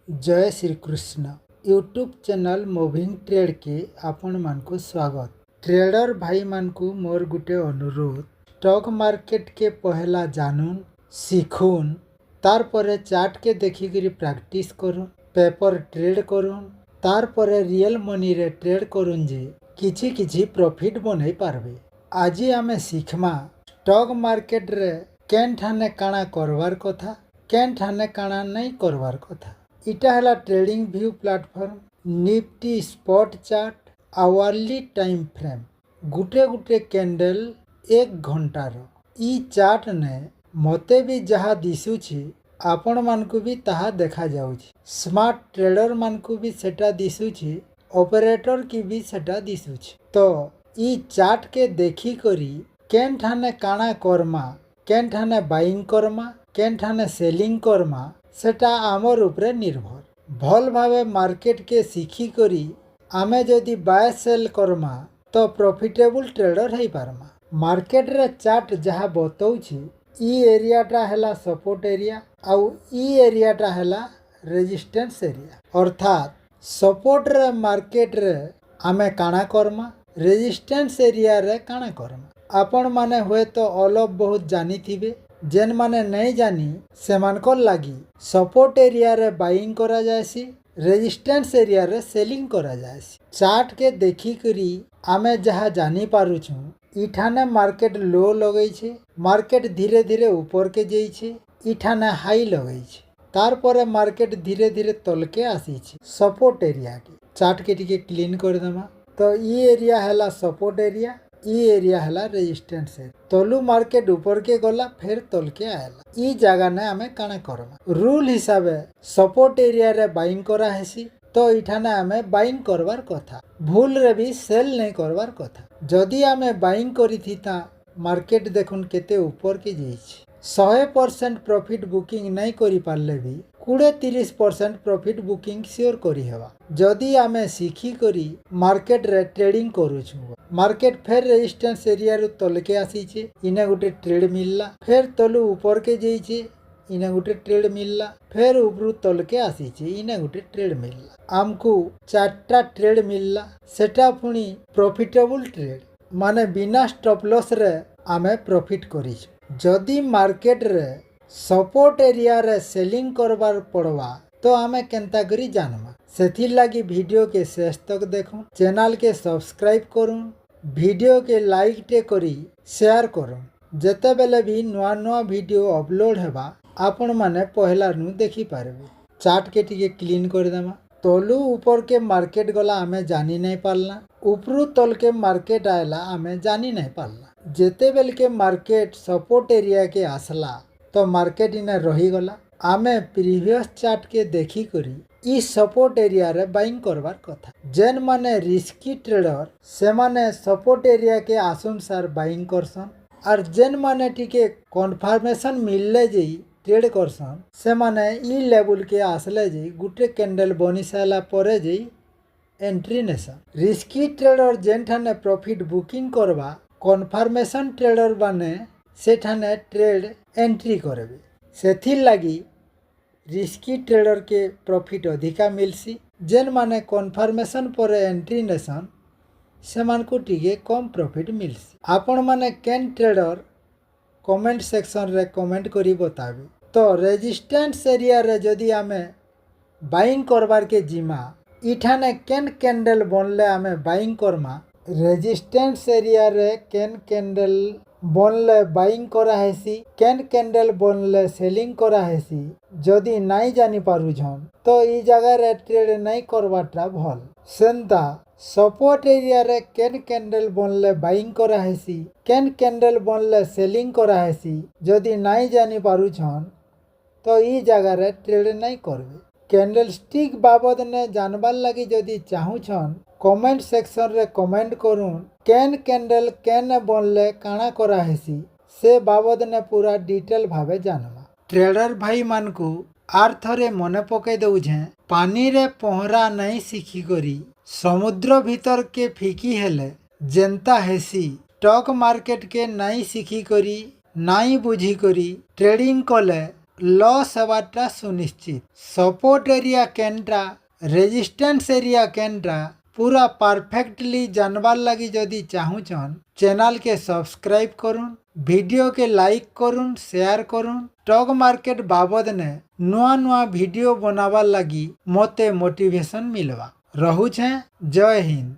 जय Shri Krishna YouTube channel moving trade के आपण मानकु स्वागत। ट्रेडर भाई मानकु मोर गुटे अनुरोध, स्टॉक मार्केट के पहला जानून सीखून तार परे चार्ट के देखी करी प्रैक्टिस करूँ, पेपर ट्रेड करूँ, तार परे रियल मनी रे ट्रेड करूँ जे किछि किछि प्रॉफिट बनै पारबे। आज आमे सीखमा स्टॉक मार्केट रे केन ठाने काना करवार कथा, केन ठाने काना नहीं करवार कथा। इटा हला trading view platform, Nifty spot chart, hourly time frame, गुटे गुटे कैंडल 1 घंटार ई चार्ट ने मते भी जहा दिसुछि आपण मानकु भी ताहा देखा जाउछि। स्मार्ट ट्रेडर मानकु भी सेटा दिसुछि, ऑपरेटर की भी सेटा दिसुछि। तो ई चार्ट के देखी करी केन ठाने काना करमा, केन ठाने बाइंग करमा, केन ठाने सेलिंग करमा सेटा आमर उपरे निर्भर। भल भावे मार्केट के सीखी करी आमे जदि बाय सेल करमा तो प्रॉफिटेबल ट्रेडर है पारमा। मार्केट रे चार्ट जहा बतौछि ई एरियाटा हैला सपोर्ट एरिया आउ ई एरियाटा हैला रेजिस्टेंस एरिया। अर्थात सपोर्ट रे मार्केट रे आमे काना करमा, रेजिस्टेंस एरिया रे काना करमा। आपण माने हुए तो अलग बहुत जानी थिबे, जेन माने नहीं जानी सेमानकर लागी सपोर्ट एरिया रे बाइंग करा जायसी, रेजिस्टेंस एरिया रे सेलिंग करा जायसी। चार्ट के देखी करी आमे जहा जानी पारुछु इठाने मार्केट लो लगई छे, मार्केट धीरे धीरे ऊपर के जाई छे, इठाने हाई लगई छे, तार परे मार्केट धीरे धीरे तल के आसी छे सपोर्ट एरिया के। चार्ट के टिके क्लीन कर देमा तो ई एरिया हैला सपोर्ट एरिया, ई एरिया हैला रेजिस्टेंस एरिया। तलू मार्केट ऊपर के गला फिर तल के आयला, ई जगह ने आमे काना करमा। रूल हिसाबे सपोर्ट एरिया रे बाइंग करा हेसी तो इठाने आमे बाइंग करवार कथा, भूल रे भी सेल नहीं करवार कथा। जदि आमे बाइंग करी थीता मार्केट देखुन केते ऊपर के जाइछि, 100% प्रॉफिट बुकिंग नहीं करी पारले भी 20-30% प्रॉफिट बुकिंग श्योर करी हेबा। जदि आमे सीखी करी मार्केट रे ट्रेडिंग करूछु, मार्केट फिर रेजिस्टेंस एरिया रु तल के आसी छे, इने गुटे ट्रेड मिलला, फिर तलु ऊपर के जाइछे, इने गुटे ट्रेड मिलला, फिर ऊपरू तल के आसी छे, इने गुटे ट्रेड मिलला। आमको 4टा ट्रेड मिलला, सेटा पुनी प्रॉफिटेबल ट्रेड माने बिना स्टॉप लॉस रे आमे प्रॉफिट करिछु। जदि मार्केट रे सपोर्ट एरिया रे सेलिंग करबार पड़वा तो आमे केंता करी जानमा। सेथिर लागी वीडियो के शेष तक देखो, चैनल के सब्सक्राइब करूँ, वीडियो के लाइक टे करी शेयर करूँ। जेते बेले भी नुआ नुआ वीडियो अपलोड हेबा आपण माने पहला नु देखी पारबे। चार्ट के टिके क्लीन कर देमा, तलू ऊपर के मार्केट गला आमे जानी नहीं पारला, ऊपरू तल के मार्केट आयला आमे जानी नहीं पारला। जेते बेल के मार्केट सपोर्ट एरिया के आसला तो मार्केट इने रही गला। आमे प्रीवियस चार्ट के देखी करी ई सपोर्ट एरिया रे बाइंग करवार कथा। जेन माने रिस्की ट्रेडर से माने सपोर्ट एरिया के आसुमसार बाइंग करसन, और जेन माने टिके कन्फर्मेशन मिलले जे ट्रेड करसन से माने ई लेवल के आसले जे गुटे कैंडल बनी साला परे जे एंट्री नेसन। रिस्की ट्रेडर जेन ठाने प्रॉफिट बुकिंग करवा कन्फर्मेशन ट्रेडर बाने से ठाने ट्रेड एंट्री करबे। सेथिर लागी रिस्की ट्रेडर के प्रॉफिट अधिका मिलसी, जेन माने कन्फर्मेशन पर एंट्री नेसन से मानकु टिके कम प्रॉफिट मिलसी। आपण माने केन ट्रेडर कमेंट सेक्शन रे कमेंट करी बताबे। तो रेजिस्टेंस एरिया रे जदि आमे बाइंग करबार के जिमा इठाने केन कैंडल बनले आमे बाइंग करमा, रेजिस्टेंस एरिया रे केन कैंडल बनले बाइंग करा हेसी, केन कैंडल बनले सेलिंग करा हेसी जदि नहीं जानी पारुछन तो ई जगह रे ट्रेड नहीं करवाटा भल। सेंता सपोर्ट एरिया रे केन कैंडल बनले बाइंग करा हेसी, केन कैंडल बनले सेलिंग करा हेसी जदि नहीं जानी पारुछन तो ई जगह रे ट्रेड नहीं करबे। कैंडल स्टिक बाबद ने जानबार लगी जदि चाहुछन कमेंट सेक्शन रे कमेंट करूँ, केन कैंडल केन बनले काना करा हेसी से बाबद ने पूरा डिटेल भावे जानवा। ट्रेडर भाई मानकु आर थरे मने पके दउछे, पानी रे पहरा नहीं सीखी करी समुद्र भीतर के फीकी हेले जेंता हेसी। स्टॉक मार्केट के नहीं सीखी करी नहीं बुझी करी ट्रेडिंग कले लॉस हवाटा सुनिश्चित। Support area Canara resistance area Canara पूरा परफेक्टली जानवार लगी जदि चाहूचन चैनल के सब्सक्राइब करुन, वीडियो के लाइक करुन, शेयर करुन। स्टॉक मार्केट बाबद ने नुआ नुआ वीडियो बनावार लगी मते मोटिवेशन मिलवा। रहूछे। जय हिंद।